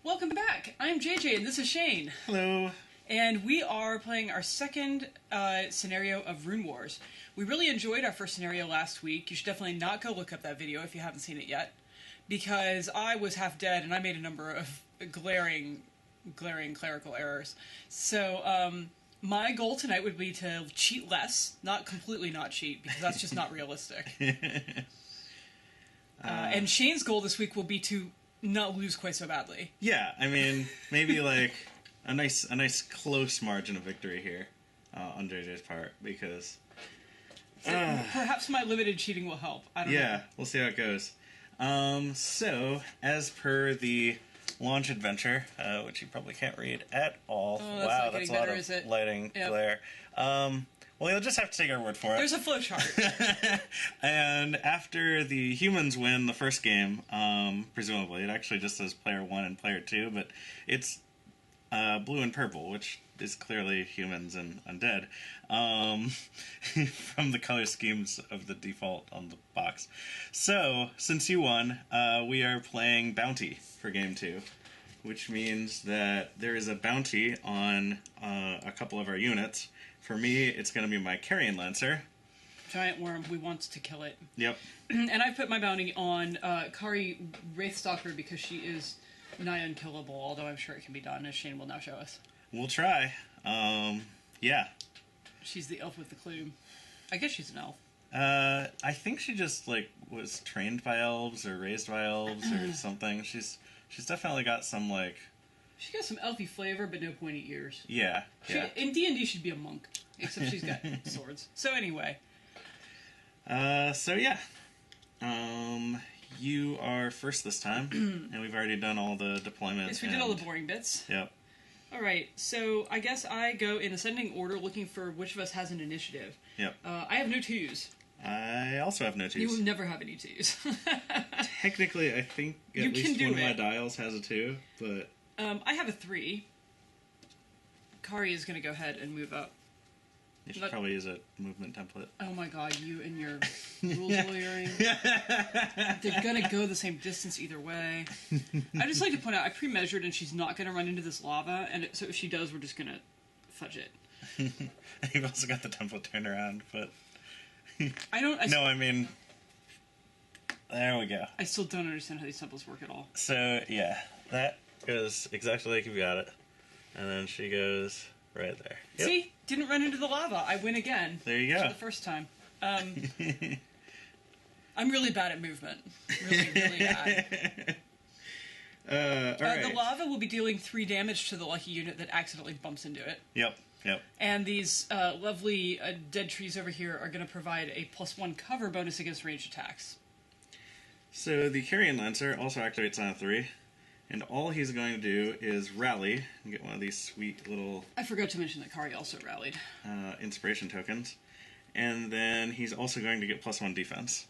Welcome back. I'm JJ and this is Shane. Hello. And we are playing our second scenario of Runewars. We really enjoyed our first scenario last week. You should definitely not go look up that video if you haven't seen it yet, because I was half dead and I made a number of glaring clerical errors. So my goal tonight would be to cheat less, not completely not cheat, because that's just not realistic. And Shane's goal this week will be to not lose quite so badly. Yeah, I mean, maybe like a nice close margin of victory here on JJ's part, because perhaps my limited cheating will help. I don't know. Yeah, we'll see how it goes. So as per the launch adventure, which you probably can't read at all. Oh, that's wow, not that's a getting lot better, of lighting glare. Well, you'll just have to take our word for it. There's a flowchart. And after the humans win the first game, presumably, it actually just says player 1 and player 2, but it's blue and purple, which is clearly humans and undead, from the color schemes of the default on the box. So, since you won, we are playing Bounty for game 2, which means that there is a bounty on a couple of our units. For me, it's going to be my Carrion Lancer. Giant worm, we want to kill it. Yep. And I've put my bounty on Kari Wraithstalker because she is nigh unkillable, although I'm sure it can be done, as Shane will now show us. We'll try. Yeah. She's the elf with the clue. I guess she's an elf. I think she just, like, was trained by elves or raised by elves or something. She's definitely got some, like... She's got some elfy flavor, but no pointy ears. Yeah, yeah. In D&D, she'd be a monk, except she's got swords. So anyway. So yeah. You are first this time, and we've already done all the deployment. Yes, we did all the boring bits. Yep. Alright, so I guess I go in ascending order looking for which of us has an initiative. Yep. I have no 2s. I also have no 2s. You will never have any 2s. Technically, I think at least one of my dials has a 2, but... I have a 3. Kari is going to go ahead and move up. You should probably use a movement template. Oh my god, you and your rules lawyering. They're going to go the same distance either way. I just like to point out, I pre-measured and she's not going to run into this lava, and so if she does, we're just going to fudge it. You've also got the template turned around, but... I mean... There we go. I still don't understand how these templates work at all. So, yeah, that goes exactly like you've got it. And then she goes right there. Yep. See? Didn't run into the lava. I win again. There you go. For the first time. I'm really bad at movement. Really bad. All right. The lava will be dealing 3 damage to the lucky unit that accidentally bumps into it. Yep. And these lovely dead trees over here are going to provide a +1 cover bonus against ranged attacks. So the Carrion Lancer also activates on a 3. And all he's going to do is rally and get one of these sweet little... I forgot to mention that Kari also rallied. Inspiration tokens. And then he's also going to get +1 defense.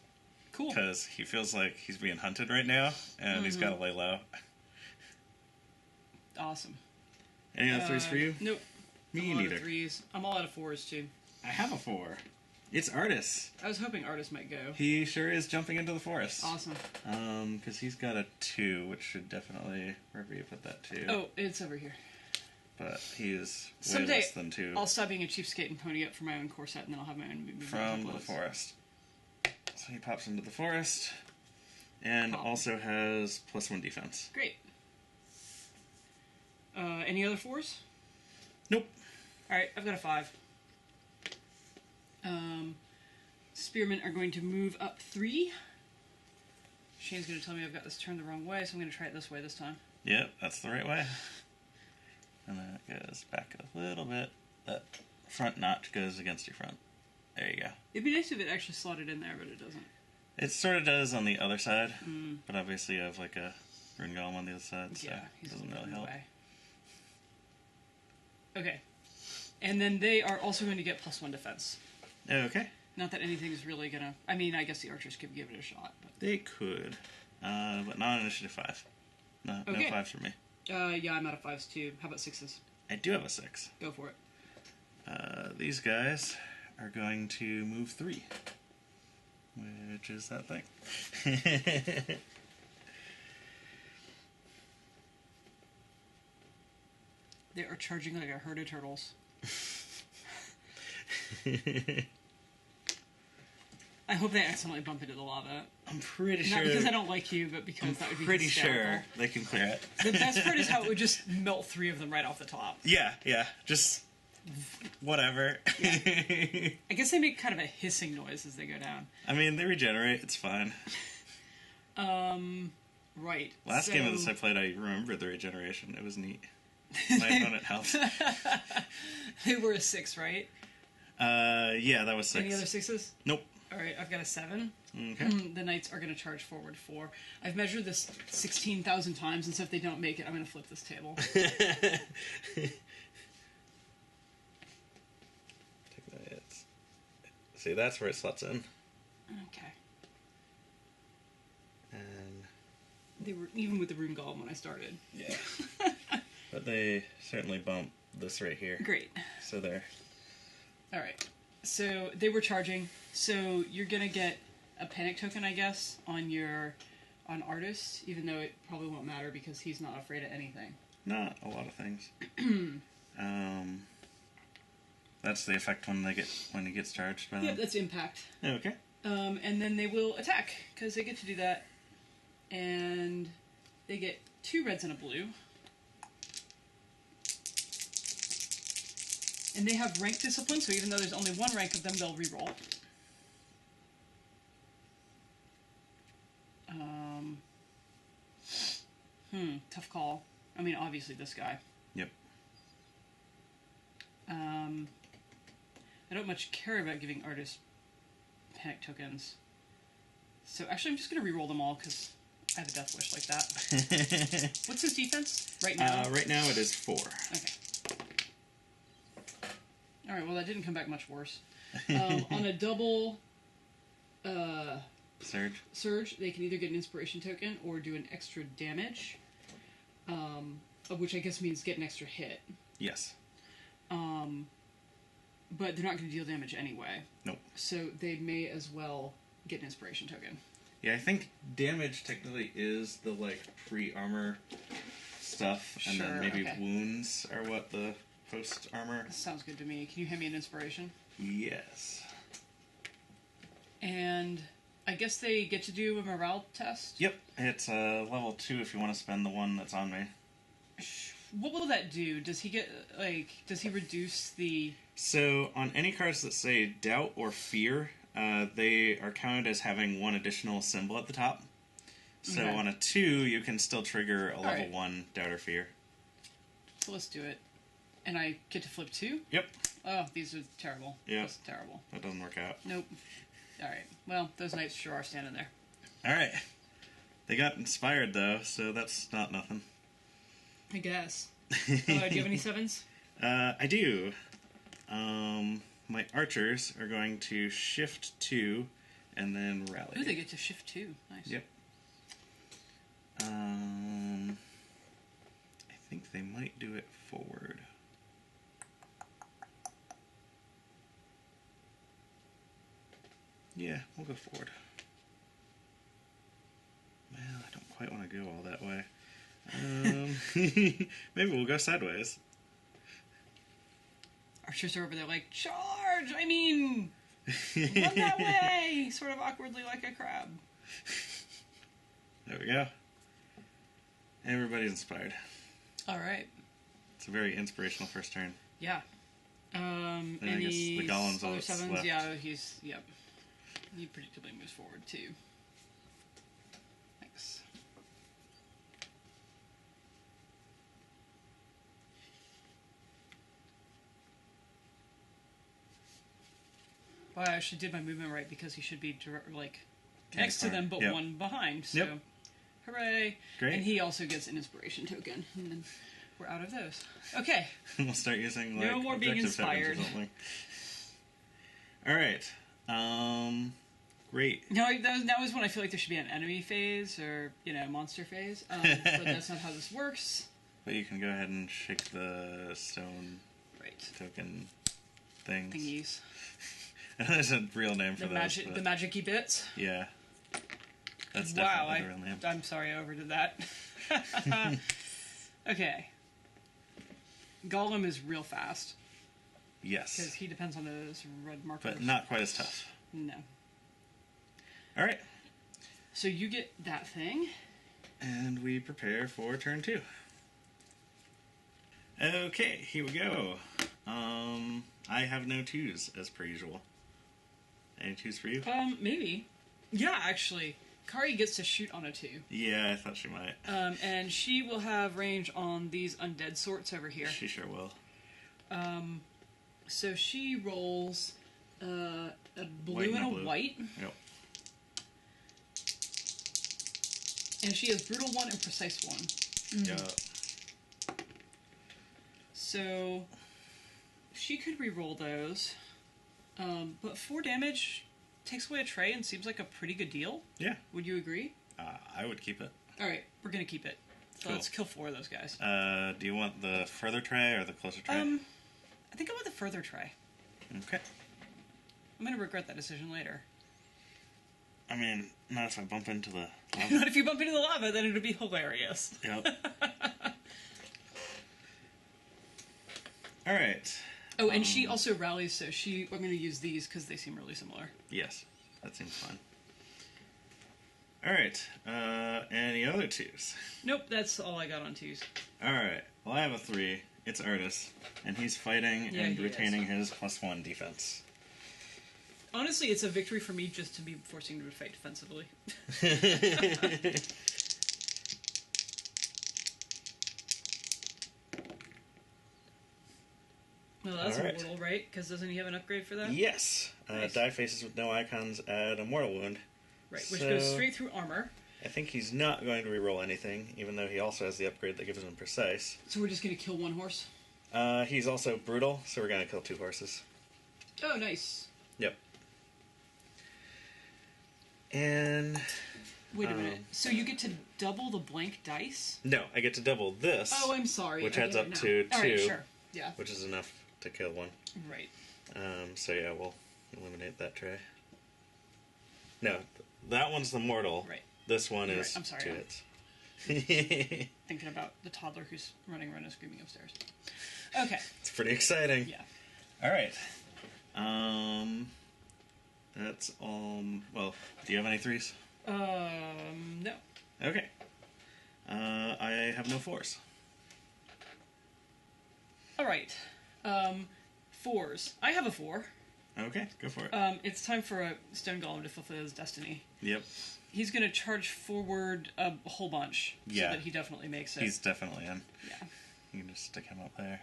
Cool. Because he feels like he's being hunted right now, and he's got to lay low. Awesome. Any other 3s for you? Nope. Me neither. 3s. I'm all out of 4s, too. I have a 4. It's Artis. I was hoping Artis might go. He sure is jumping into the forest. Awesome. Because he's got a 2, which should definitely... Wherever you put that 2. Oh, it's over here. But he is way less than 2. I'll stop being a cheapskate and pony up for my own core set, and then I'll have my own movement from the forest. So he pops into the forest, and also has +1 defense. Great. Any other 4s? Nope. Alright, I've got a 5. Spearmen are going to move up 3. Shane's going to tell me I've got this turned the wrong way, so I'm going to try it this way this time. Yep, that's the right way. And then it goes back a little bit. That front notch goes against your front. There you go. It'd be nice if it actually slotted in there, but it doesn't. It sort of does on the other side, but obviously you have like a rune golem on the other side, so it doesn't really help. Okay. And then they are also going to get +1 defense. Okay. Not that anything's really gonna... I mean, I guess the archers could give it a shot. But... They could. But not on initiative 5. No, okay. No 5s for me. Yeah, I'm out of 5s too. How about 6s? I do have a 6. Go for it. These guys are going to move 3. Which is that thing. They are charging like a herd of turtles. I hope they accidentally bump into the lava. I'm pretty sure. Not because I don't like you, but because that would be pretty hysterical. sure they can clear it. The best part is how it would just melt 3 of them right off the top. Yeah, just whatever. Yeah. I guess they make kind of a hissing noise as they go down. I mean, they regenerate. It's fine. Right. Last game of this I played, I remember the regeneration. It was neat. My opponent helped. They were a 6, right? Yeah, that was 6. Any other 6s? Nope. Alright, I've got a 7. Okay. The knights are going to charge forward 4. I've measured this 16,000 times, and so if they don't make it, I'm going to flip this table. Take that. See, that's where it slots in. Okay. And They were even with the rune golem when I started. yeah. But they certainly bump this right here. Great. So there. Alright. So they were charging. So you're going to get a panic token, I guess, on artist, even though it probably won't matter because he's not afraid of anything. Not a lot of things. That's the effect when he gets charged by them. Yep, that's impact. Okay. And then they will attack because they get to do that, and they get 2 reds and a blue. And they have rank discipline, so even though there's only 1 rank of them, they'll reroll. Tough call. I mean, obviously this guy. Yep. I don't much care about giving artists panic tokens. So actually I'm just going to reroll them all because I have a death wish like that. What's his defense right now? Right now it is 4. Okay. Alright, well that didn't come back much worse. On a double surge, they can either get an inspiration token or do an extra damage, which I guess means get an extra hit. Yes. But they're not going to deal damage anyway. Nope. So they may as well get an inspiration token. Yeah, I think damage technically is the, pre-armor stuff, and then maybe wounds are what the post-armor... Sounds good to me. Can you hand me an inspiration? Yes. And I guess they get to do a morale test? Yep, it's level 2 if you want to spend the one that's on me. What will that do? Does he get, does he reduce the... So, on any cards that say doubt or fear, they are counted as having 1 additional symbol at the top. So, on a 2, you can still trigger a level 1 doubt or fear. So let's do it. And I get to flip 2? Yep. Oh, these are terrible. Yep. That's terrible. That doesn't work out. Nope. Alright. Well, those knights sure are standing there. Alright. They got inspired, though, so that's not nothing. I guess. Do you have any 7s? I do. My archers are going to shift 2 and then rally. Ooh, they get to shift 2. Nice. Yep. I think they might do it forward. Yeah, we'll go forward. Well, I don't quite want to go all that way. Maybe we'll go sideways. Archers are over there like, charge! I mean, run that way! Sort of awkwardly like a crab. There we go. Everybody's inspired. Alright. It's a very inspirational first turn. Yeah. Then I guess the golem's all other that's 7s? left. Yeah, yep. He predictably moves forward too. Thanks. Well, I actually did my movement right because he should be next to them, but 1 behind. So, hooray! Great. And he also gets an inspiration token, and then we're out of those. Okay. We'll start using no more being inspired. All right. Great. No, that was when I feel like there should be an enemy phase or monster phase, but that's not how this works. But you can go ahead and shake the stone token things. Thingies. There's a real name for those. The magic-y bits? Yeah. That's definitely the real name. I'm sorry I overdid that. Okay. Gollum is real fast. Yes. Because he depends on those red markers. But not quite as tough. No. Alright. So you get that thing. And we prepare for turn 2. Okay, here we go. I have no 2s, as per usual. Any 2s for you? Maybe. Yeah, actually. Kari gets to shoot on a 2. Yeah, I thought she might. And she will have range on these undead sorts over here. She sure will. So she rolls a blue and a white. Yep. And she has brutal 1 and precise 1. Yep. So she could re-roll those. But 4 damage takes away a tray and seems like a pretty good deal. Yeah. Would you agree? I would keep it. Alright, we're gonna keep it. So Cool. let's kill 4 of those guys. Do you want the further tray or the closer tray? I think I want the further tray. Okay. I'm gonna regret that decision later. I mean, not if I bump into the lava. Not if you bump into the lava, then it would be hilarious. Yep. Alright. Oh, and she also rallies, so we're gonna use these because they seem really similar. Yes, that seems fun. Alright, any other 2s? Nope, that's all I got on 2s. Alright, well I have a 3. It's Artis, and he's fighting and he retaining his +1 defense. Honestly, it's a victory for me just to be forcing him to fight defensively. Well, that's All right. immortal, right? Because doesn't he have an upgrade for that? Yes. Nice. Die faces with no icons add a mortal wound. Right, which So, goes straight through armor. I think he's not going to reroll anything, even though he also has the upgrade that gives him precise. So we're just going to kill 1 horse? He's also brutal, so we're going to kill 2 horses. Oh, nice. Yep. And... Wait a minute. So you get to double the blank dice? No, I get to double this. Oh, I'm sorry. Which I adds get up it now. to 2. Alright, sure. Yeah. Which is enough to kill 1. Right. So yeah, we'll eliminate that tray. No, that one's the mortal. Right. This one You're is right. I'm sorry, 2 I'm- hits. Thinking about the toddler who's running around and screaming upstairs. Okay. It's pretty exciting. Yeah. Alright. That's all... Well, do you have any 3s? No. Okay. I have no 4s. Alright. 4s. I have a 4. Okay, go for it. It's time for a stone golem to fulfill his destiny. Yep. He's going to charge forward a whole bunch. Yeah. So that he definitely makes it. He's definitely in. Yeah. You can just stick him up there.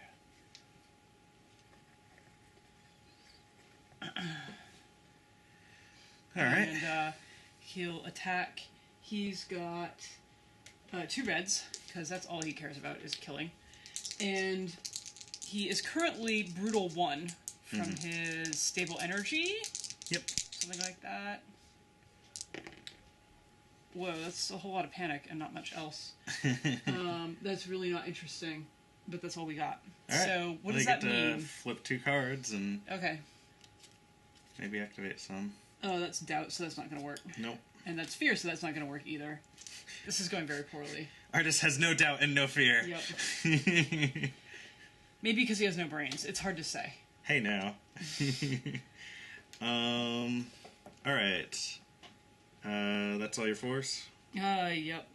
Alright. And he'll attack. He's got 2 reds, because that's all he cares about is killing. And he is currently brutal 1 from his stable energy. Yep. Something like that. Whoa, that's a whole lot of panic and not much else. That's really not interesting, but that's all we got. Alright. So, what Well, does you that get to mean? flip 2 cards and Okay. maybe activate some. Oh, that's doubt, so that's not going to work. Nope. And that's fear, so that's not going to work either. This is going very poorly. Artist has no doubt and no fear. Yep. Maybe because he has no brains. It's hard to say. Hey now. Alright. That's all your 4s? Yep.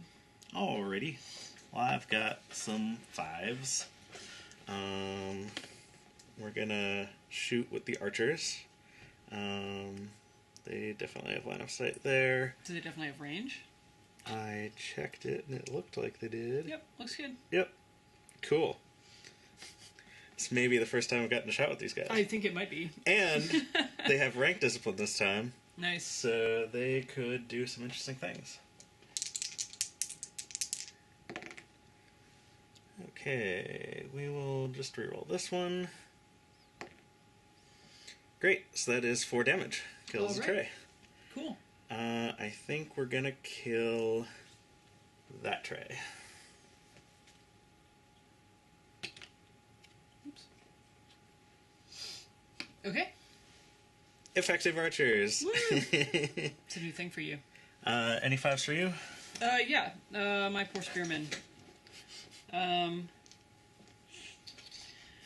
Alrighty. Well, I've got some 5s. We're gonna shoot with the archers. They definitely have line of sight there. Do they definitely have range? I checked it and it looked like they did. Yep, looks good. Yep. Cool. It's maybe the first time I've gotten a shot with these guys. I think it might be. And they have rank discipline this time. Nice. So they could do some interesting things. Okay, we will just reroll this one. Great, so that is 4 damage. Kills the Alright. tray. Cool. I think we're gonna kill that tray. Oops. Okay. Effective archers. Woo! It's a new thing for you. Any 5s for you? Yeah. My poor spearman.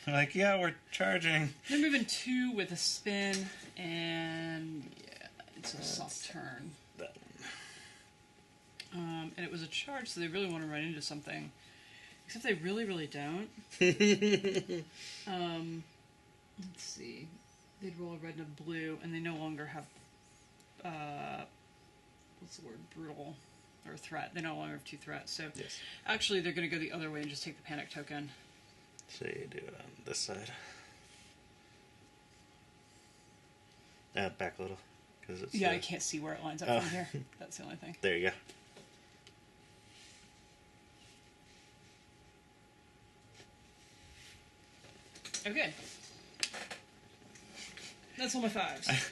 Like, yeah, we're charging. They're moving 2 with a spin, and yeah, it's a soft turn. That And it was a charge, so they really want to run into something. Except they really, really don't. Let's see. They'd roll a red and a blue, and they no longer have, what's the word, brutal, or threat. They no longer have 2 threats, so yes. actually they're going to go the other way and just take the panic token. So you do it on this side. Back a little. Cause it's, Yeah, I can't see where it lines up from here. That's the only thing. There you go. Okay. That's all my 5s.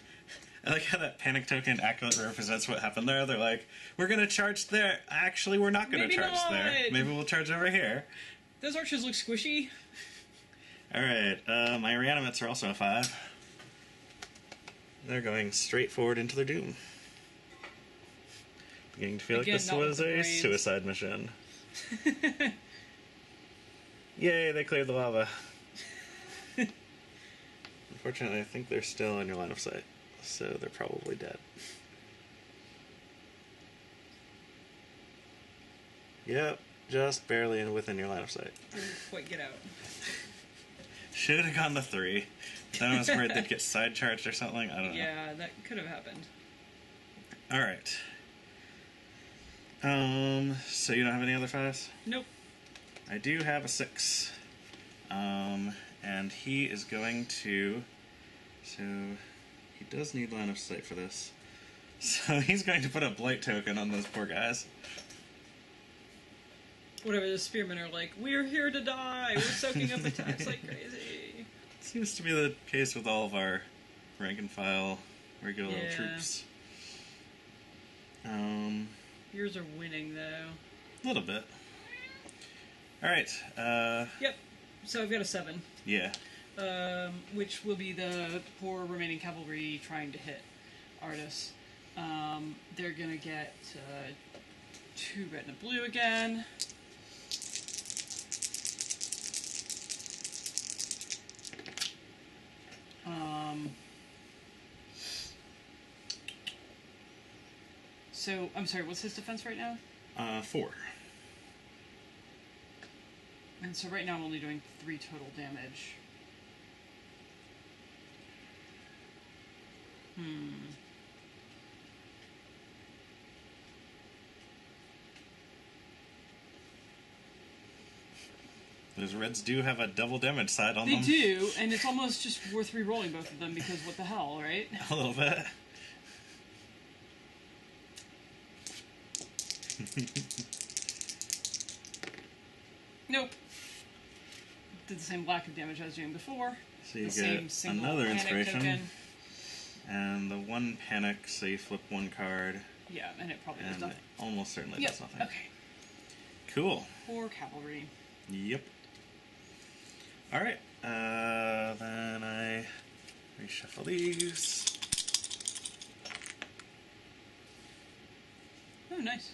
I like how that panic token accurately represents what happened there. They're like, we're going to charge there. Actually, we're not going to charge there. Maybe we'll charge over here. Those archers look squishy. Alright, my reanimates are also a 5. They're going straight forward into their doom. Beginning to feel Again, like this not was with the a brains. suicide mission. Yay, they cleared the lava. Unfortunately, I think they're still in your line of sight, so they're probably dead. Yep, just barely within your line of sight. Didn't quite get out. Should have gone to 3. Then I was worried they'd get side charged or something. I don't know. Yeah, that could have happened. Alright. So you don't have any other 5s? Nope. I do have a 6. And he is going to... So, he does need line of sight for this. So he's going to put a blight token on those poor guys. Whatever, the spearmen are like, we're here to die! We're soaking up attacks like crazy! Seems to be the case with all of our rank and file regular little troops. Yours are winning, though. A little bit. Alright, Yep. So I've got a 7. yeah. Which will be the poor remaining cavalry trying to hit Artis. They're gonna get 2 red and a blue again. So, I'm sorry, what's his defense right now? 4. And so right now I'm only doing 3 total damage. Those reds do have a double damage side on They them. do, and it's almost just worth re-rolling both of them because what the hell, right? A little bit. Nope. Did the same lack of damage I was doing before. So you the get same single another panic inspiration. token. And the 1 panic, so you flip 1 card. Yeah, and it probably does And nothing. it almost certainly Yep. does nothing. Okay. Cool. Poor cavalry. Yep. Alright. Then I reshuffle these. Oh, nice.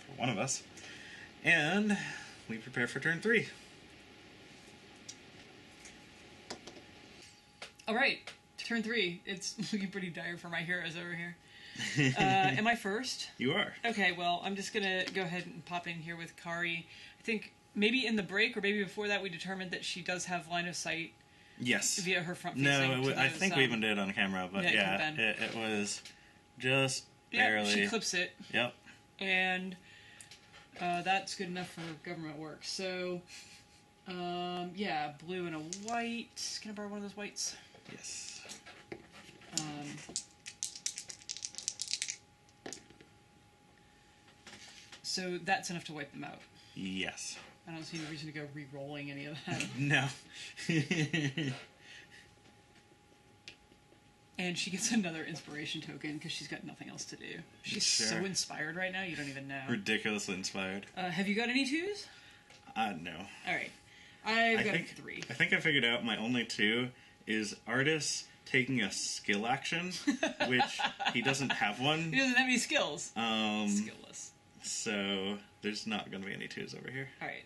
For one of us. And we prepare for turn 3. All right, turn 3. It's looking pretty dire for my heroes over here. Am I first? You are. Okay, well, I'm just going to go ahead and pop in here with Kari. I think maybe in the break or maybe before that we determined that she does have line of sight Yes. via her front facing. No, I think we even did it on camera, but yeah, it was just yeah, barely. she clips it. Yep. And that's good enough for government work. So, yeah, blue and a white. Can I borrow one of those whites? Yes. So that's enough to wipe them out. Yes. I don't see any reason to go re-rolling any of that. No. And she gets another inspiration token because she's got nothing else to do. She's so Sure. inspired right now, you don't even know. Ridiculously inspired. Have you got any 2s? No. All right. I've got 3. I think I figured out my only 2 is Artis taking a skill action, which he doesn't have one. He doesn't have any skills. Skillless. So there's not going to be any 2s over here. All right.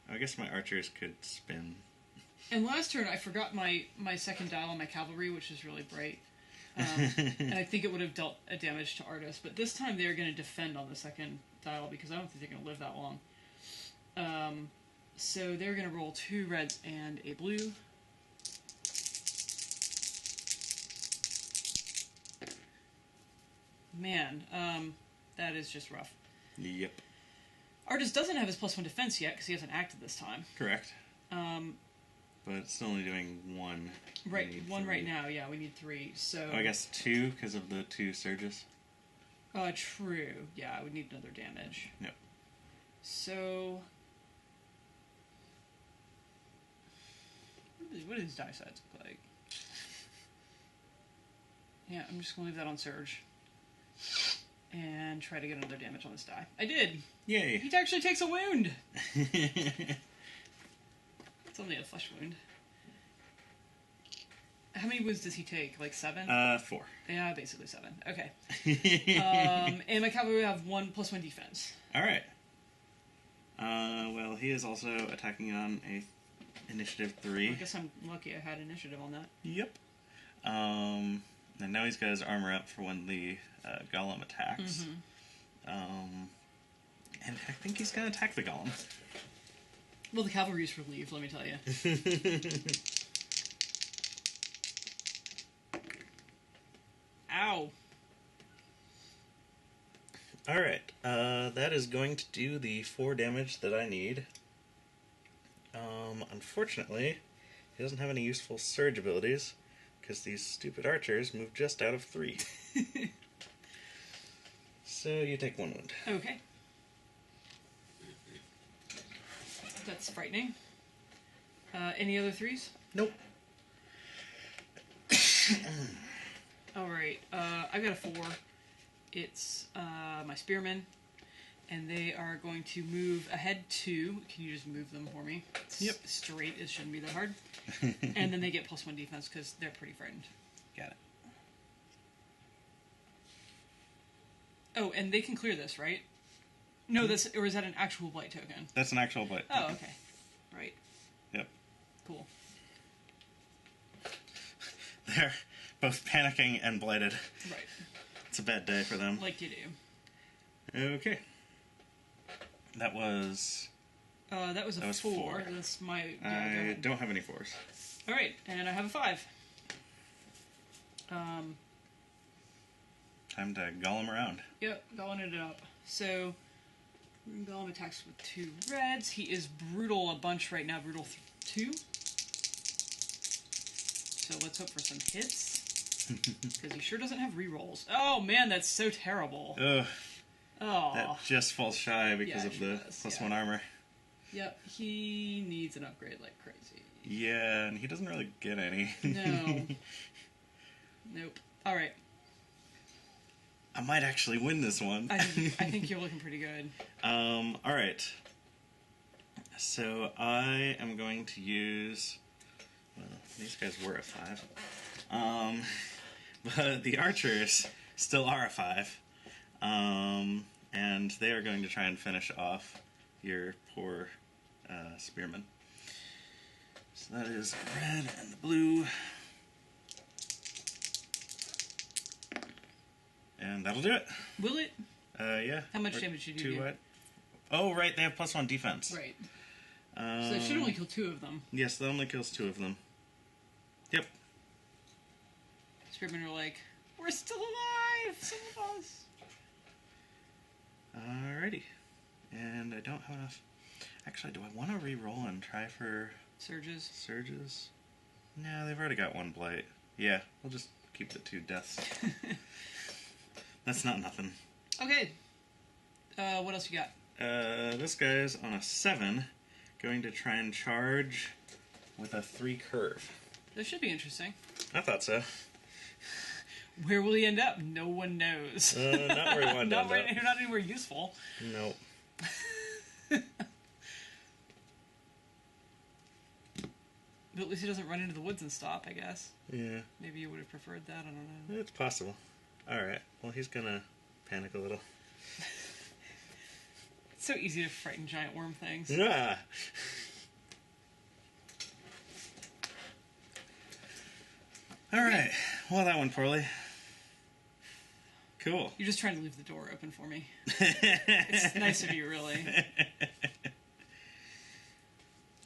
I guess my archers could spin. And last turn, I forgot my second dial on my cavalry, which is really bright. And I think it would have dealt a damage to Artis. But this time they're going to defend on the second dial because I don't think they're going to live that long. So they're going to roll 2 reds and a blue. Man, that is just rough. Yep. Artis doesn't have his +1 defense yet because he hasn't acted this time. Correct. But it's still only doing 1. Right, 1 right now. Yeah, we need 3. So I guess 2 because of the 2 surges. True. Yeah, I would need another damage. Yep. So what do these die sides look like? Yeah, I'm just gonna leave that on Surge. And try to get another damage on this die. I did! Yay! He actually takes a wound! It's only a flesh wound. How many wounds does he take? Like 7? 4. Yeah, basically 7. Okay. And my cavalry have 1 +1 defense. Alright. Well, he is also attacking on a initiative 3. I guess I'm lucky I had initiative on that. Yep. And now he's got his armor up for when the golem attacks. And I think he's going to attack the golem. Well, the cavalry's relieved, let me tell you. Ow. Alright, that is going to do the 4 damage that I need. Unfortunately, he doesn't have any useful surge abilities, because these stupid archers move just out of 3. So you take 1 wound. Okay. That's frightening. Any other 3s? Nope. Alright, I've got a 4. It's my spearmen, and they are going to move ahead 2. Can you just move them for me? Yep. Straight, it shouldn't be that hard. And then they get +1 defense because they're pretty frightened. Got it. Oh, and they can clear this, right? No, this, or is that an actual blight token? That's an actual blight. Oh, okay. Right. Yep. Cool. They're both panicking and blighted. Right. It's a bad day for them. Like you do. Okay. That was that was a 4. That's my... Yeah, I don't have any 4s. Alright, and I have a 5. Time to golem around. Yep, going it up. So, golem attacks with 2 reds. He is brutal a bunch right now. Brutal 2. So let's hope for some hits. Because he sure doesn't have rerolls. Oh man, that's so terrible. Ugh. Oh. That just falls shy because of the does, +1 armor. Yep, he needs an upgrade like crazy. Yeah, and he doesn't really get any. No. Nope. Alright. I might actually win this one. I think you're looking pretty good. Alright. So I am going to use... Well, these guys were a 5. But the archers still are a 5. And they are going to try and finish off your poor spearmen. So that is red and the blue. And that'll do it. Will it? Yeah. How much damage did you do? 2 white. Oh, right, they have +1 defense. Right. So it should only kill 2 of them. Yes, that only kills 2 of them. Yep. Spearmen are like, we're still alive! Some of us! Alrighty. And I don't have enough... Actually, do I want to re-roll and try for... Surges? Surges? No, they've already got 1 blight. Yeah, we'll just keep the 2 deaths. That's not nothing. Okay. What else you got? This guy's on a 7, going to try and charge with a 3 curve. This should be interesting. I thought so. Where will he end up? No one knows. Not where he wanted to end up. You're not anywhere useful. Nope. But at least he doesn't run into the woods and stop, I guess. Yeah. Maybe you would have preferred that, I don't know. It's possible. Alright, well he's gonna panic a little. It's so easy to frighten giant worm things. Yeah. Alright. Well, that went poorly. Cool. You're just trying to leave the door open for me. It's nice of you, really.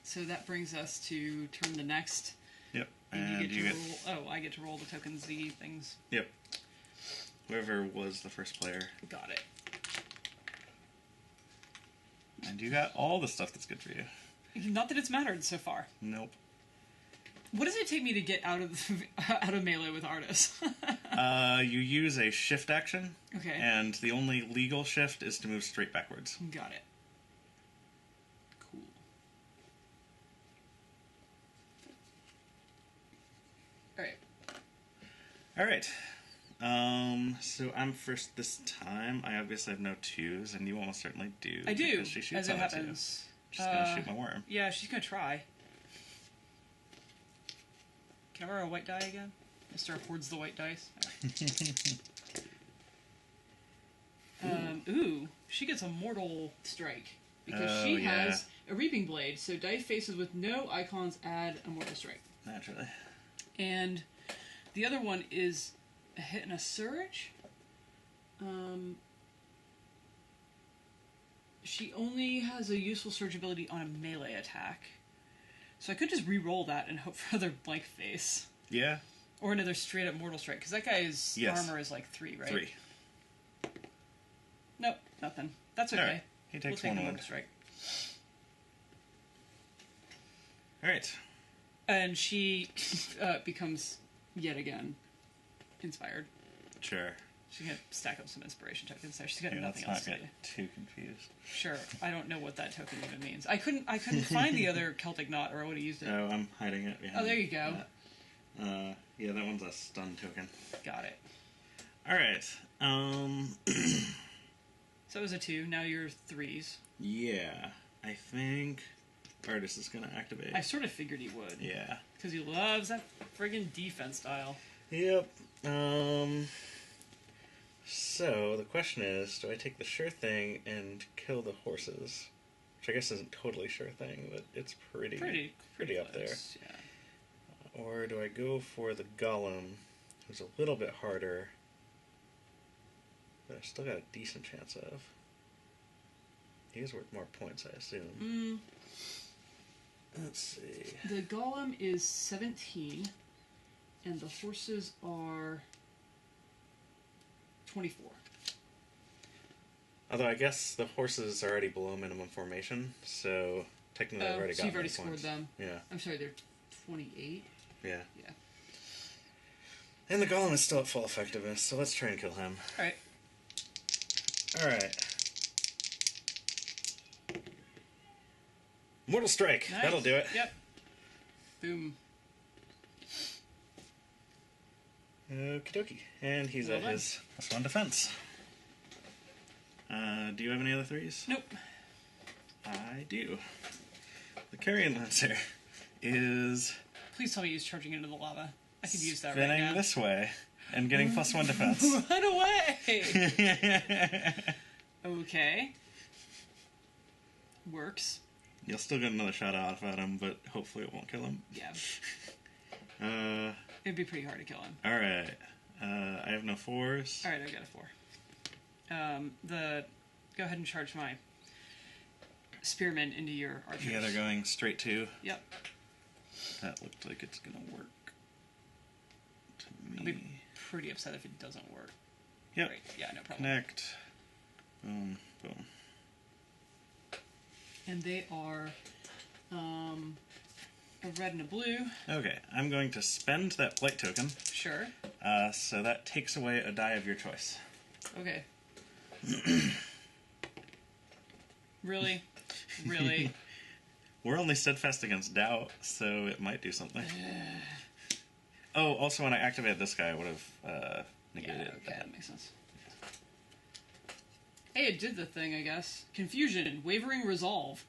So that brings us to turn the next. Yep. And you get to roll. Oh, I get to roll the token Z things. Yep. Whoever was the first player. Got it. And you got all the stuff that's good for you. Not that it's mattered so far. Nope. What does it take me to get out of melee with Artis? You use a shift action. Okay. And the only legal shift is to move straight backwards. Got it. Cool. Alright. So I'm first this time. I obviously have no twos, and you almost certainly do. I do, She shoots as it on happens. She's gonna shoot my worm. Yeah, she's gonna try. Can I roll a white die again? Mr. Hoards the white dice. Ooh, she gets a mortal strike. Because she has a reaping blade, so dice faces with no icons add a mortal strike. Naturally. And the other one is a hit and a surge. She only has a useful surge ability on a melee attack. So I could just re-roll that and hope for another blank face. Yeah. Or another straight-up mortal strike, because that guy's armor is like 3, right? 3. Nope, nothing. That's okay. Right. He takes we'll take one a wound. mortal strike. Alright. And she becomes, yet again, inspired. Sure. She's going to stack up some inspiration tokens there. She's got Maybe nothing let's else not to do. get too confused. Sure. I don't know what that token even means. I couldn't find the other Celtic knot, or I would have used it. Oh, I'm hiding it behind. Oh, there you go. Yeah, that one's a stun token. Got it. Alright. So it was a 2. Now you're 3s. Yeah. I think Artis is going to activate. I sort of figured he would. Yeah. Because he loves that friggin' defense style. Yep. So, the question is, do I take the sure thing and kill the horses? Which I guess isn't totally sure thing, but it's pretty up there. Close, yeah. Or do I go for the golem, who's a little bit harder, but I still got a decent chance of? He is worth more points, I assume. Let's see. The golem is 17, and the horses are 24. Although I guess the horses are already below minimum formation, so technically I've already so got you've already my scored points. them. Yeah. I'm sorry, they're 28. Yeah. Yeah. And the golem is still at full effectiveness, so let's try and kill him. Alright. Alright. Mortal Strike! Nice. That'll do it. Yep. Boom. Okie dokie. And he's Well at done. his +1 defense. Do you have any other 3s? Nope. I do. The Carrion Lancer is Please tell me he's charging into the lava. I could use that right spinning now. this way and getting +1 defense. Run away! Okay. Works. You'll still get another shot off at him, but hopefully it won't kill him. Yeah. It'd be pretty hard to kill him. Alright. I have no 4s. Alright, I've got a 4. Go ahead and charge my spearmen into your archers. Yeah, they're going straight to. Yep. That looked like it's gonna work. To me. I'll be pretty upset if it doesn't work. Yep. Great. Yeah, no problem. Connect. Boom. Boom. And they are a red and a blue. Okay, I'm going to spend that blight token. Sure. So that takes away a die of your choice. Okay. Really? Really? We're only steadfast against doubt, so it might do something. Oh, also when I activated this guy, I would have negated Okay, that. that makes sense. Hey, it did the thing, I guess. Confusion, wavering resolve.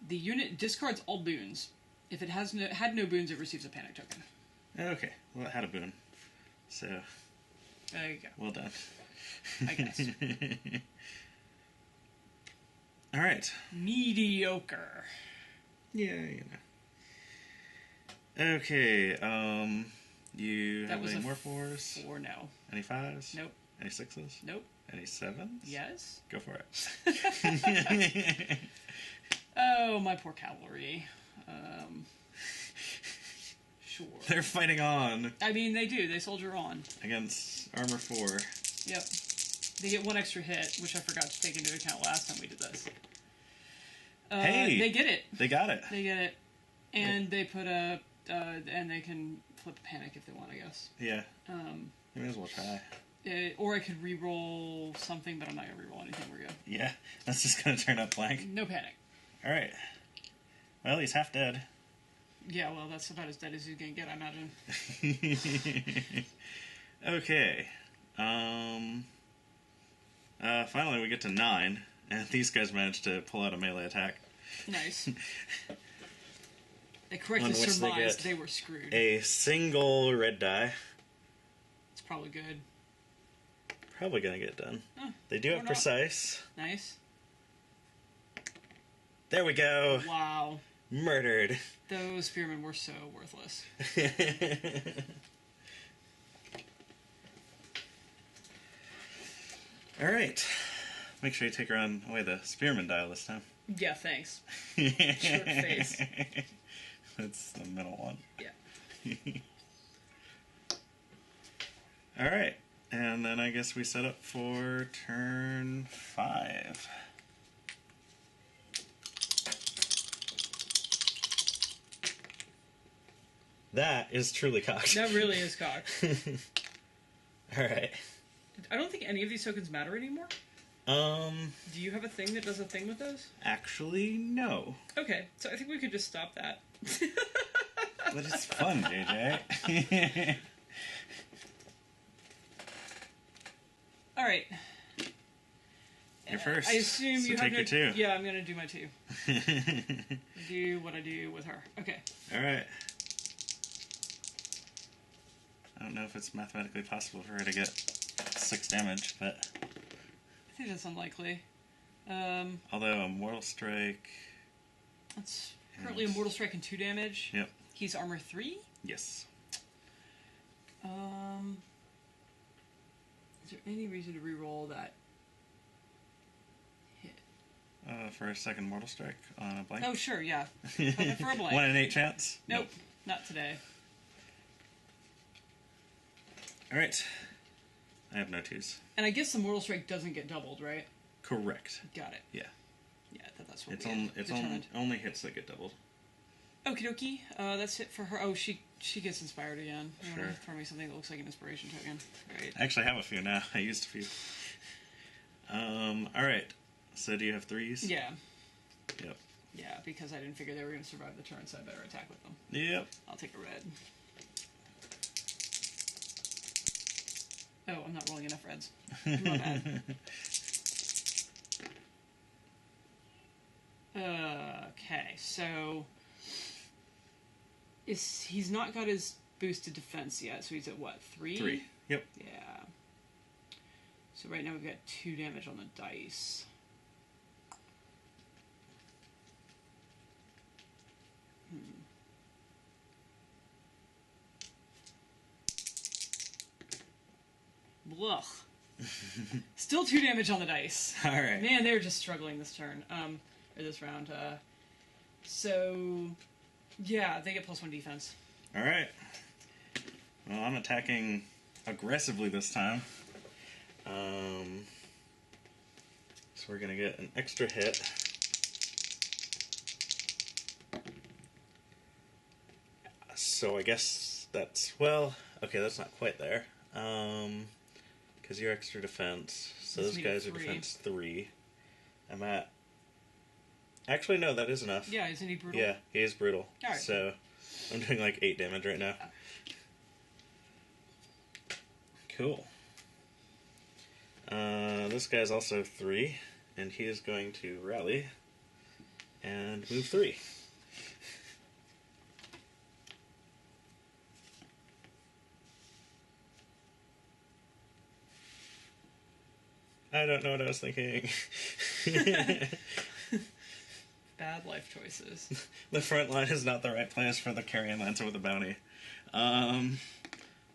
The unit discards all boons. If it had no boons, it receives a panic token. Okay, well it had a boon. So, There you go. well done. I guess. Alright. Mediocre. Yeah, you know. Okay, You That have was any a more 4s? 4, no. Any 5s? Nope. Any 6s? Nope. Any 7s? Yes. Go for it. Oh, my poor cavalry. Sure. They're fighting on. I mean, they do. They soldier on. Against armor 4. Yep. They get 1 extra hit, which I forgot to take into account last time we did this. Hey! They get it. They got it. They get it. And they put a... and they can flip panic if they want, I guess. Yeah. You may as well try. Or I could re-roll something, but I'm not going to re-roll anything. We're good. Yeah. That's just going to turn up blank. No panic. Alright. Well, he's half dead. Yeah, well, that's about as dead as he's going to get, I imagine. Okay. Finally we get to 9, and these guys managed to pull out a melee attack. Nice. They correctly On which they surmised get they were screwed. A single red die. It's probably good. Probably gonna get done. Oh, They do or have not. precise. Nice. There we go. Wow. Murdered. Those spearmen were so worthless. Alright. Make sure you take away the spearman dial this time. Yeah, thanks. Short face. That's the middle one. Yeah. Alright. And then I guess we set up for turn 5. That is truly cocked. That really is cocked. Alright. I don't think any of these tokens matter anymore. Do you have a thing that does a thing with those? Actually, no. Okay, so I think we could just stop that. But it's fun, JJ. Alright. You're first. I assume so you take have your 2. Yeah, I'm gonna do my 2. Do what I do with her. Okay. Alright. I don't know if it's mathematically possible for her to get 6 damage, but... I think that's unlikely. Although a Mortal Strike... That's currently a Mortal Strike and 2 damage. Yep. He's armor 3? Yes. Is there any reason to re-roll that hit? For a second Mortal Strike on a blank? Oh, sure, yeah. Okay, for a blank. 1 in 8 chance? Nope, not today. Alright. I have no 2s. And I guess the Mortal Strike doesn't get doubled, right? Correct. Got it. Yeah. Yeah, that's what It's we had determined. only hits that get doubled. Okie dokie. That's it for her. Oh, she gets inspired again. You Sure. wanna throw me something that looks like an inspiration token. Great. I actually have a few now. I used a few. Alright. So do you have 3s? Yeah. Yep. Yeah, because I didn't figure they were going to survive the turn, so I better attack with them. Yep. I'll take a red. Oh, I'm not rolling enough reds. My bad. Okay, so he's not got his boosted defense yet, so he's at what, 3? 3. Yep. Yeah. So right now we've got 2 damage on the dice. Bluch. Still 2 damage on the dice. Alright. Man, they're just struggling this turn. Or this round. So, yeah, they get +1 defense. Alright. Well, I'm attacking aggressively this time. So we're going to get an extra hit. So I guess that's, well, okay, that's not quite there. Because you're extra defense. So That's those me at guys are 3. defense 3. I'm at... Actually, no, that is enough. Yeah, isn't he brutal? Yeah, he is brutal. Alright. So I'm doing like 8 damage right now. Cool. This guy's also 3, and he is going to rally and move 3. I don't know what I was thinking. Bad life choices. The front line is not the right place for the carrion lancer with a bounty.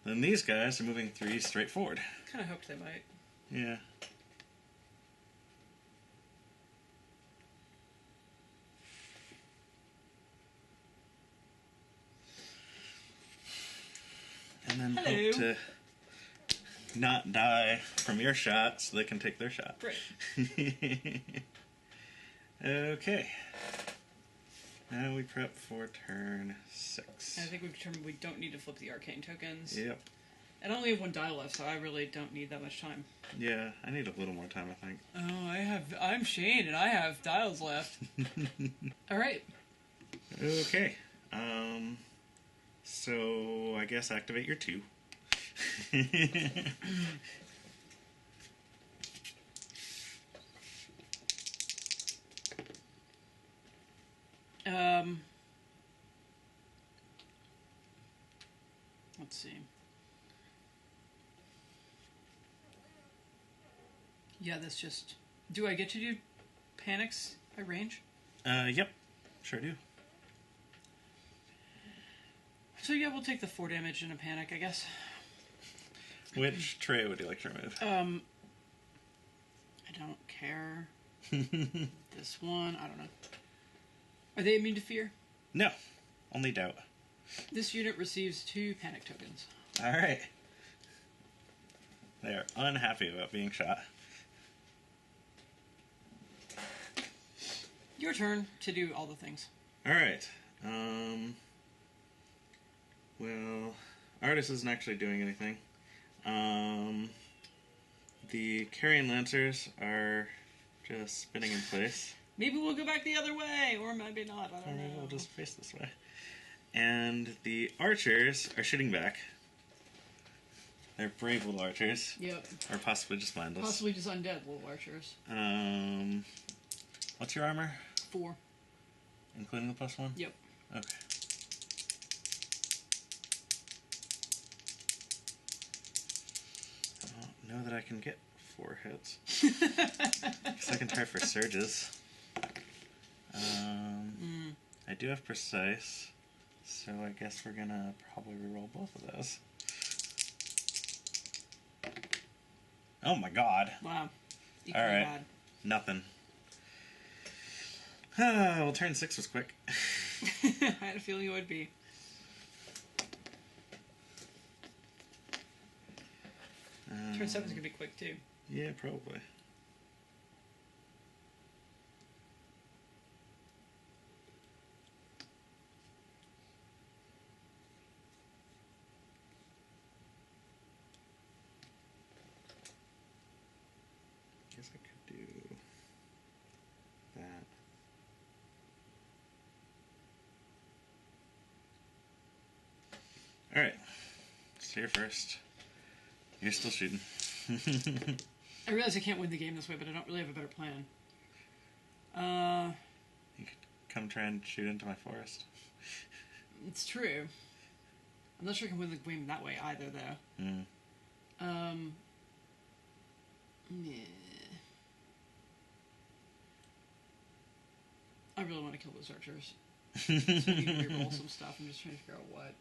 Then these guys are moving 3 straight forward. Kind of hoped they might. Yeah. And then hope to not die from your shot so they can take their shot. Great. Okay. Now we prep for turn 6. I think we've determined we don't need to flip the arcane tokens. Yep. And I only have 1 die left, so I really don't need that much time. Yeah, I need a little more time, I think. Oh, I'm Shane, and I have dials left. Alright. Okay. So I guess activate your 2. Let's see. Yeah, that's just... Do I get to do panics by range? Yep. Sure do. So yeah, we'll take the 4 damage in a panic, I guess. Which tray would you like to remove? I don't care. This one, I don't know. Are they immune to fear? No. Only doubt. This unit receives 2 panic tokens. Alright. They are unhappy about being shot. Your turn to do all the things. Alright. Well, Artis isn't actually doing anything. The Carrion Lancers are just spinning in place. Maybe we'll go back the other way, or maybe not, I don't know. Maybe we'll just face this way. And the Archers are shooting back. They're brave little archers. Yep. Or possibly just mindless. Possibly just undead little archers. What's your armor? 4. Including the +1? Yep. Okay. I don't know that I can get 4 hits. Guess I can try for surges. I do have precise, so I guess we're gonna probably reroll both of those. Oh my god. Wow. Alright. Bad. Nothing. Well, turn 6 was quick. I had a feeling it would be. Turn 7's gonna be quick too. Yeah, probably. Guess I could do that. Alright. So you're first. You're still shooting. I realize I can't win the game this way, but I don't really have a better plan. You could come try and shoot into my forest. It's true. I'm not sure I can win the game that way either, though. Yeah. I really want to kill those archers. So I need to reroll some stuff. I'm just trying to figure out what.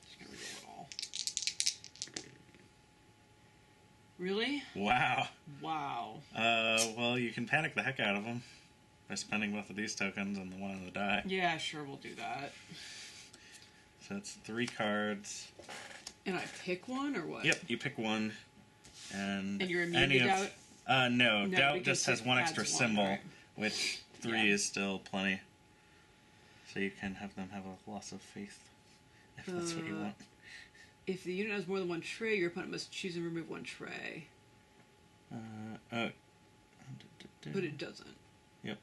Just gonna reroll it all. Really? Wow. Wow. Well, you can panic the heck out of them by spending both of these tokens and the one on the die. Yeah, sure, we'll do that. So it's 3 cards. And I pick one, or what? Yep, you pick one. And you're immune to doubt? No, No, doubt because just has it one adds extra one, symbol, right. which 3 Yeah. is still plenty. So you can have them have a loss of faith, if that's what you want. If the unit has more than 1 tray, your opponent must choose and remove 1 tray. Oh. But it doesn't. Yep.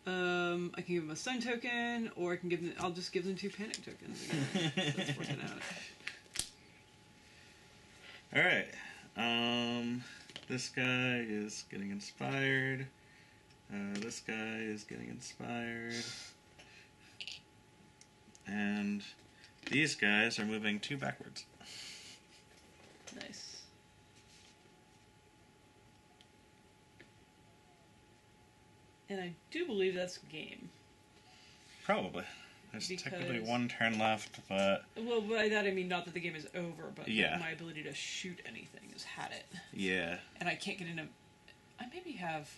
I can give them a stun token, or I can give them. I'll just give them 2 panic tokens again. That's working out. All right. This guy is getting inspired. This guy is getting inspired. And these guys are moving 2 backwards. Nice. And I do believe that's game. Probably. There's because... technically one turn left, but... Well, by that I mean not that the game is over, but yeah. that my ability to shoot anything has had it. Yeah. And I can't get into... I maybe have...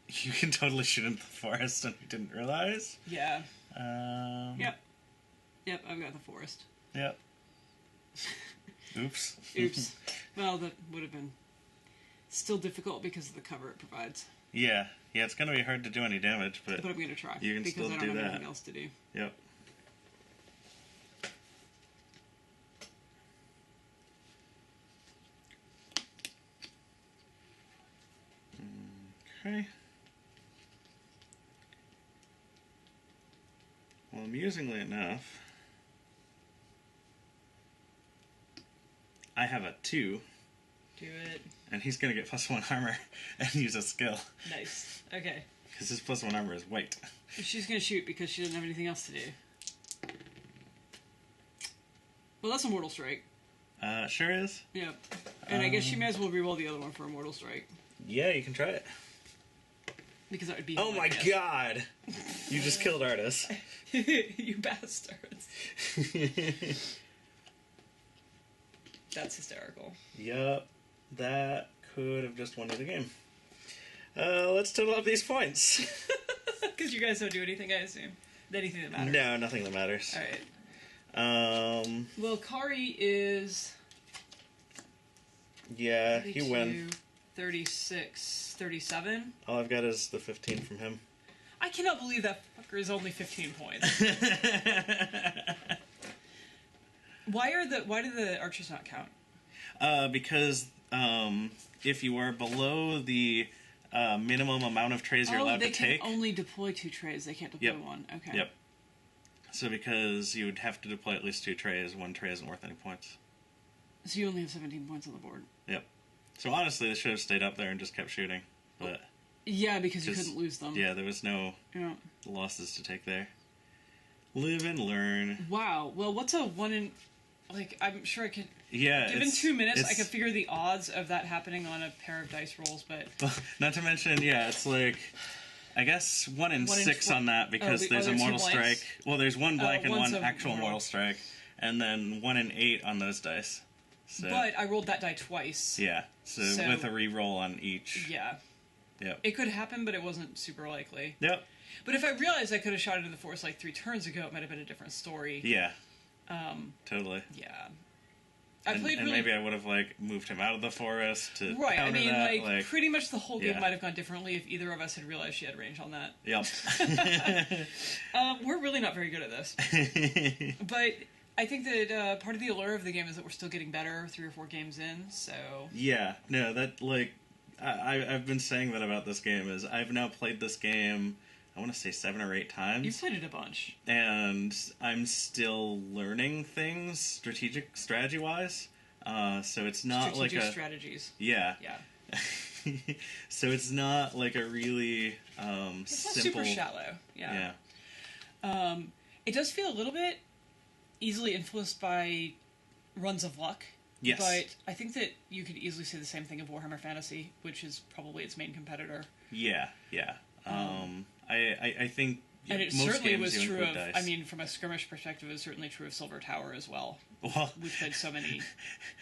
You can totally shoot into the forest and you didn't realize? Yeah. Yep. Yep, I've got the forest. Yep. Oops. Oops. Well, that would have been still difficult because of the cover it provides. Yeah. Yeah, it's going to be hard to do any damage, but... But I'm going to try. You can because still I don't do have that. anything else to do. Yep. Okay. Well, amusingly enough, I have a 2. Do it. And he's going to get +1 armor and use a skill. Nice. Okay. Because his +1 armor is white. She's going to shoot because she doesn't have anything else to do. Well, that's a Mortal Strike. Sure is. Yep. And I guess she may as well reroll the other one for a Mortal Strike. Yeah, you can try it. Because that would be... Oh my god! You just killed Artis. You bastards. That's hysterical. Yup. That could have just won you the game. Let's total up these points. Because you guys don't do anything, I assume. Anything that matters. No, nothing that matters. Alright. Well, Kari is... Yeah, he win. 36, 37. All I've got is the 15 from him. I cannot believe that fucker is only 15 points. Why do the archers not count? Because if you are below the minimum amount of trays you're allowed to take... they can only deploy 2 trays. They can't deploy 1. Okay. Yep. So because you would have to deploy at least 2 trays, 1 tray isn't worth any points. So you only have 17 points on the board. Yep. So honestly, they should have stayed up there and just kept shooting, but... Yeah, because you couldn't lose them. Yeah, there was no losses to take there. Live and learn. Wow. Well, what's a 1 in... Like, I'm sure I could... Yeah, Given 2 minutes, I could figure the odds of that happening on a pair of dice rolls, but... Not to mention, yeah, it's like... I guess 1 in 6 on that, because there's a Mortal Strike. Well, there's 1 blank and 1 actual Mortal Strike. And then 1 in 8 on those dice. So, but I rolled that die twice. Yeah, so with a re-roll on each. Yeah. Yep. It could happen, but it wasn't super likely. Yep. But if I realized I could have shot it in the forest like 3 turns ago, it might have been a different story. Yeah. Totally. Yeah. And maybe I would have, like, moved him out of the forest to Right, I mean, that, like, pretty much the whole game might have gone differently if either of us had realized she had range on that. Yep. We're really not very good at this. But I think that part of the allure of the game is that we're still getting better 3 or 4 games in, so... Yeah, no, that, like... I've been saying that about this game, is I've now played this game, I want to say 7 or 8 times. You've played it a bunch. And I'm still learning things, strategy-wise. So it's not like a... strategies. Yeah. Yeah. So it's not like a really it's simple... Not super shallow. Yeah. It does feel a little bit easily influenced by runs of luck. Yes. But I think that you could easily say the same thing of Warhammer Fantasy, which is probably its main competitor. Yeah, yeah. I think and it most certainly games was you true include of, dice. I mean, from a skirmish perspective, it was certainly true of Silver Tower as well. Well, we've played so many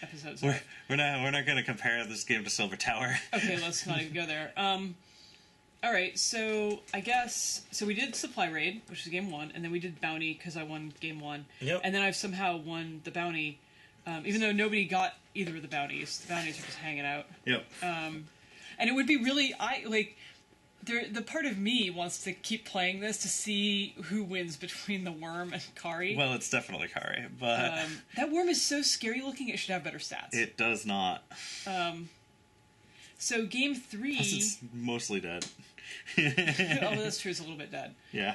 episodes. We're not going to compare this game to Silver Tower. Okay, let's not even go there. All right, so I guess we did Supply Raid, which is game 1, and then we did Bounty because I won game 1. Yep. And then I've somehow won the Bounty, even though nobody got either of the bounties. The bounties are just hanging out. Yep. And it would be really the part of me wants to keep playing this to see who wins between the worm and Kari. Well, it's definitely Kari, but that worm is so scary looking. It should have better stats. It does not. So game 3. Plus it's mostly dead. Oh, that's true. It's a little bit dead. Yeah.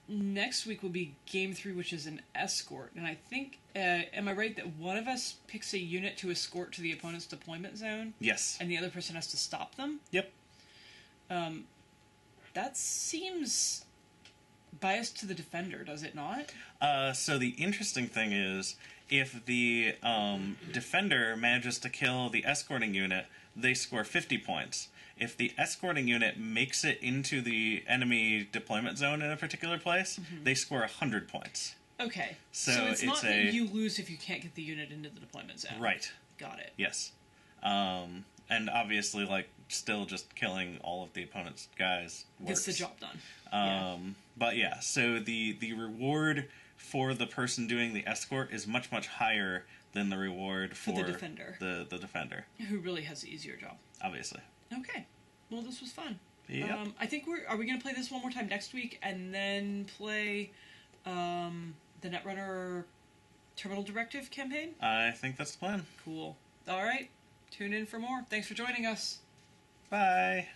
Next week will be game 3, which is an escort, and I think am I right that one of us picks a unit to escort to the opponent's deployment zone? Yes. And the other person has to stop them? Yep. That seems biased to the defender, does it not? So the interesting thing is, if the defender manages to kill the escorting unit, they score 50 points. if the escorting unit makes it into the enemy deployment zone in a particular place, they score 100 points. Okay. So it's not that you lose if you can't get the unit into the deployment zone. Right. Got it. Yes. And obviously, like, still just killing all of the opponent's guys works. Gets the job done. But yeah, so the reward for the person doing the escort is much, much higher than the reward for the defender. The defender. Who really has the easier job. Obviously. Okay. Well, this was fun. Yep. I think are we going to play this one more time next week and then play the Netrunner Terminal Directive campaign? I think that's the plan. Cool. All right. Tune in for more. Thanks for joining us. Bye.